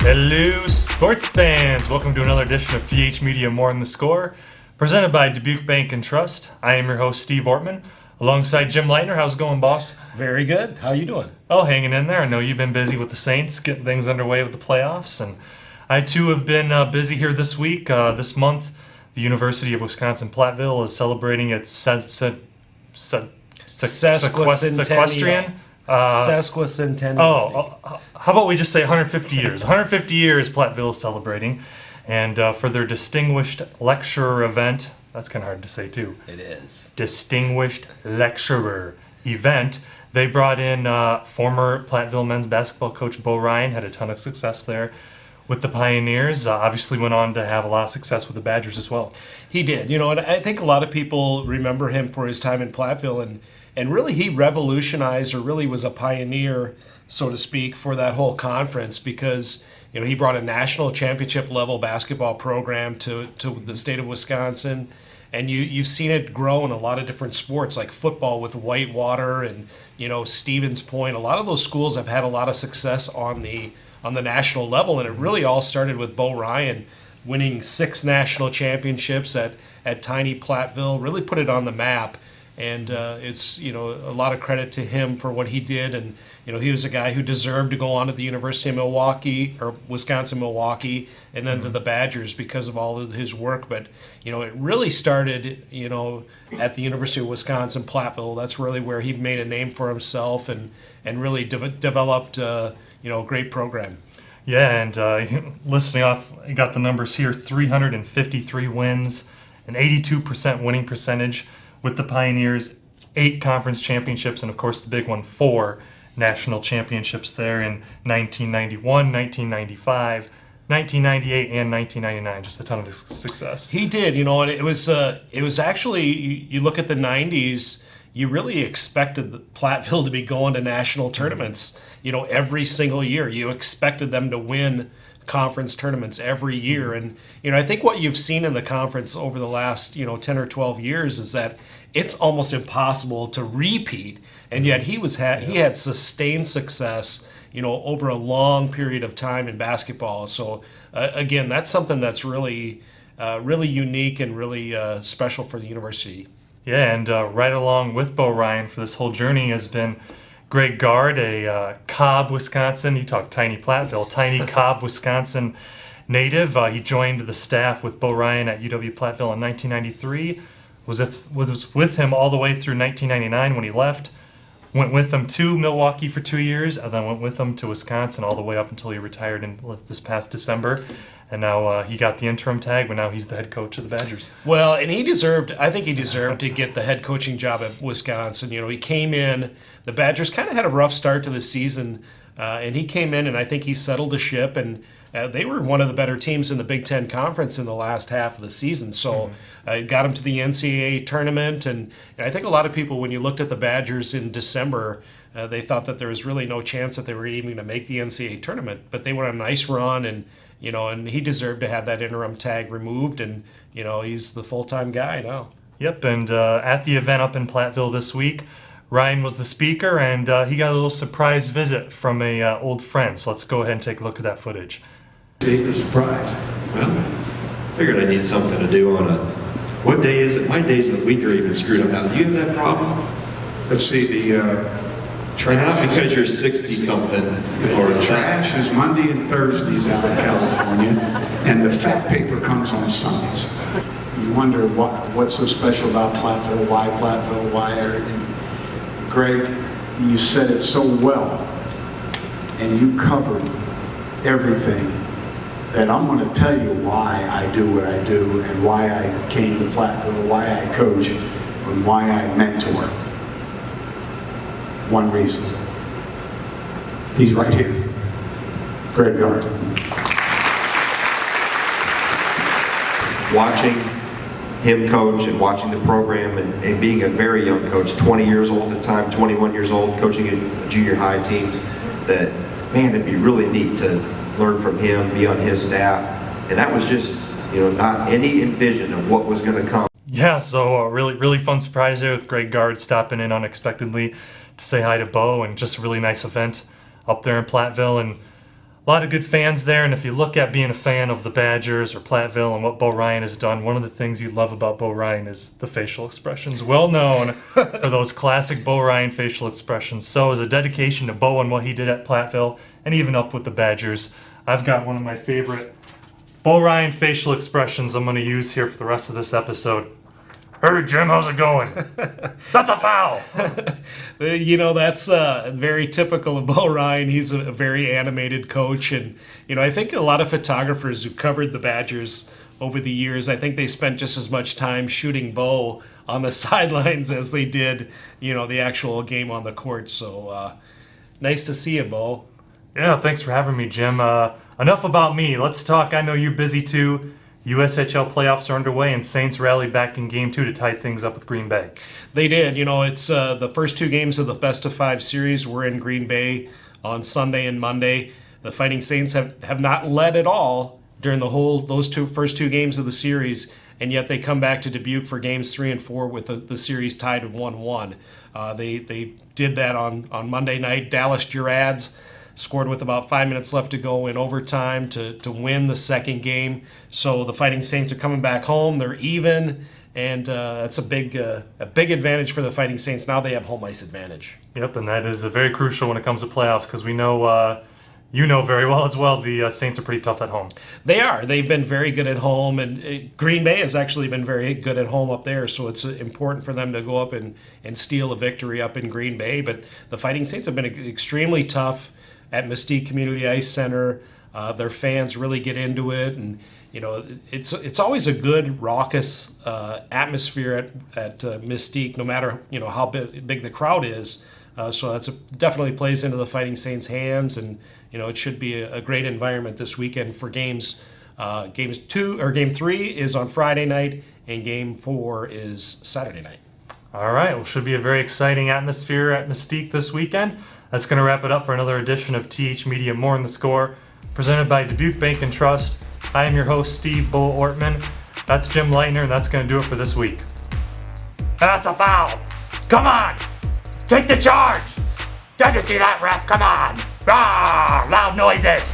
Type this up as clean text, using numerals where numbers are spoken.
Hello, sports fans! Welcome to another edition of TH Media More on the Score, presented by Dubuque Bank and Trust. I am your host, Steve Ortman, alongside Jim Leitner. How's it going, boss? Very good. How you doing? Oh, hanging in there. I know you've been busy with the Saints, getting things underway with the playoffs, and I too have been busy here this week. This month, the University of Wisconsin-Platteville is celebrating its sesquicentennial. Sesquicentennial. How about we just say 150 years? 150 years Platteville is celebrating, and for their distinguished lecturer event, that's kind of hard to say too. It is. Distinguished lecturer event. They brought in former Platteville men's basketball coach Bo Ryan, had a ton of success there with the Pioneers. Obviously went on to have a lot of success with the Badgers as well. He did. You know, and I think a lot of people remember him for his time in Platteville, and really he revolutionized, or really was a pioneer, so to speak, for that whole conference, because you know he brought a national championship level basketball program to the state of Wisconsin, and you've seen it grow in a lot of different sports like football with Whitewater and Stevens Point. A lot of those schools have had a lot of success on the national level, and it really all started with Bo Ryan winning 6 national championships at tiny Platteville, really put it on the map. And it's a lot of credit to him for what he did, and he was a guy who deserved to go on to the University of Milwaukee or Wisconsin-Milwaukee, and then to the Badgers because of all of his work. But it really started at the University of Wisconsin-Platteville. That's really where he made a name for himself and really developed a great program. Yeah, and listening off, you got the numbers here: 353 wins, an 82% winning percentage with the Pioneers, 8 conference championships, and of course the big one, 4 national championships there in 1991, 1995, 1998, and 1999. Just a ton of success. He did, and it was actually, you look at the 90s, you really expected Platteville to be going to national tournaments, every single year. You expected them to win conference tournaments every year, and I think what you've seen in the conference over the last 10 or 12 years is that it's almost impossible to repeat, and yet he had sustained success over a long period of time in basketball. So again, that's something that's really unique and really special for the university. Yeah, and right along with Bo Ryan for this whole journey has been Greg Gard, a Cobb, Wisconsin. You talk tiny Platteville, tiny Cobb, Wisconsin native. He joined the staff with Bo Ryan at UW-Platteville in 1993. Was with him all the way through 1999 when he left. Went with him to Milwaukee for 2 years, and then went with him to Wisconsin all the way up until he retired this past December. And now he got the interim tag, but now he's the head coach of the Badgers. Well, and I think he deserved to get the head coaching job at Wisconsin. He came in, the Badgers kind of had a rough start to the season, and he came in, and I think he settled the ship, and they were one of the better teams in the Big Ten Conference in the last half of the season. So it got him to the NCAA tournament, and I think a lot of people, when you looked at the Badgers in December, they thought that there was really no chance that they were even going to make the NCAA tournament. But they went on a nice run, and and he deserved to have that interim tag removed, and he's the full-time guy now. Yep, and at the event up in Platteville this week, Ryan was the speaker, and he got a little surprise visit from a old friend. So let's go ahead and take a look at that footage. The surprise. Well, figured I need something to do on what day is it? My days of the week are even screwed up now. Do you have that problem? Let's see, Not because you're 60-something. or trash is Monday and Thursdays out in California, and the fat paper comes on Sundays. You wonder what's so special about Platteville, why Platteville, Greg, you said it so well, and you covered everything, that I'm going to tell you why I do what I do, and why I came to Platteville, why I coach, and why I mentor. One reason. He's right here. Greg Gard. Watching him coach and watching the program and being a very young coach, 20 years old at the time, 21 years old, coaching a junior high team, that, man, it'd be really neat to learn from him, be on his staff. And that was just, not any envision of what was going to come. Yeah, so a really fun surprise there with Greg Gard stopping in unexpectedly to say hi to Bo, and just a really nice event up there in Platteville. And A lot of good fans there, and if you look at being a fan of the Badgers or Platteville and what Bo Ryan has done, one of the things you love about Bo Ryan is the facial expressions. Well known for those classic Bo Ryan facial expressions. So as a dedication to Bo and what he did at Platteville, and even up with the Badgers, I've got one of my favorite Bo Ryan facial expressions I'm going to use here for the rest of this episode. Hey, Jim, how's it going? That's a foul! That's very typical of Bo Ryan. He's a very animated coach. And, I think a lot of photographers who covered the Badgers over the years, I think they spent just as much time shooting Bo on the sidelines as they did, the actual game on the court. So, nice to see you, Bo. Yeah, thanks for having me, Jim. Enough about me. Let's talk. I know you're busy, too. USHL playoffs are underway, and Saints rallied back in Game 2 to tie things up with Green Bay. They did. It's the first 2 games of the best-of-5 series were in Green Bay on Sunday and Monday. The Fighting Saints have not led at all during those first two games of the series, and yet they come back to Dubuque for Games 3 and 4 with the series tied at 1-1. They did that on Monday night. Dallas Girads scored with about 5 minutes left to go in overtime to win the second game. So the Fighting Saints are coming back home. They're even, and that's a big advantage for the Fighting Saints. Now they have home ice advantage. Yep, and that is very crucial when it comes to playoffs because we know, you know very well as well, the Saints are pretty tough at home. They are. They've been very good at home, and Green Bay has actually been very good at home up there, so it's important for them to go up and steal a victory up in Green Bay. But the Fighting Saints have been extremely tough at Mystique Community Ice Center. Their fans really get into it, and it's always a good raucous atmosphere at Mystique, no matter how big the crowd is. So that's definitely plays into the Fighting Saints' hands, and it should be a great environment this weekend for games. Game 3 is on Friday night, and Game 4 is Saturday night. All right, well, should be a very exciting atmosphere at Mystique this weekend. That's going to wrap it up for another edition of TH Media More in the Score, presented by Dubuque Bank and Trust. I am your host, Steve Ortman. That's Jim Leitner, and that's going to do it for this week. That's a foul! Come on! Take the charge! Don't you see that, ref? Come on! Rah! Loud noises!